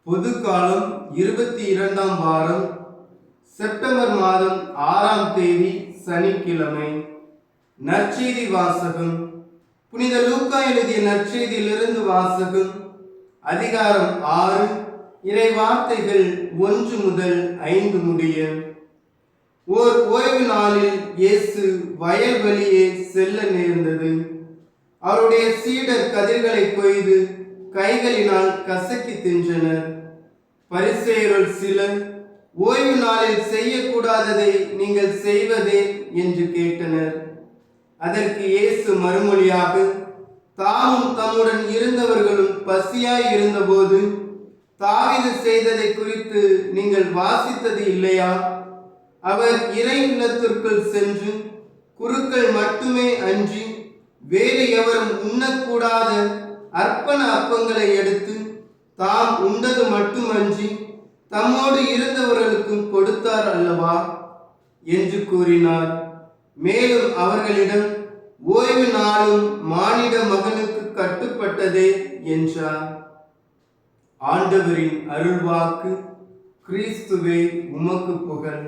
பொதுக்காலம் 22ஆம் வாரம் செப்டம்பர் மாதம் 6ஆம் தேதி சனிக்கிழமை. நற்செய்தி வாசகம். புனித லூக்கா எழுதிய நற்செய்தியிலிருந்து வாசகம். அதிகாரம் 6, இறை வார்த்தைகள் 1 முதல் 5 முடிய. ஓர் ஓய்வு நாளில் இயேசு வயல்வெளியே செல்ல நேர்ந்தது. அவருடைய சீடர் கதிர்களை கொய்து கைகளினால் கசக்கி தின்றனர். பரிசேயருள் சிலர், ஓய்வு நாளில் செய்யக்கூடாததை நீங்கள் செய்வதே என்று கேட்டனர். அதற்கு இயேசு மறுமொழியாக, தாமும் தம்முடன் இருந்தவர்களும் பசியாய் இருந்தபோது தாவீது செய்ததை குறித்து நீங்கள் வாசித்தது இல்லையா? அவர் இறை இல்லத்திற்குள் சென்று குருக்கள் மட்டுமே அன்றி வேறு எவரும் உண்ணக்கூடாத அர்ப்பண அப்பங்களை எடுத்து தாம் உண்டது மட்டுமன்றி தம்மோடு இருந்தவர்களுக்கும் கொடுத்தார் அல்லவா என்று கூறினார். மேலும் அவர்களிடம், ஓய்வு நாளும் மானிட மகனுக்கு கட்டுப்பட்டதே என்றார். ஆண்டவரின் அருள்வாக்கு. கிறிஸ்துவே உமக்கு புகழ்.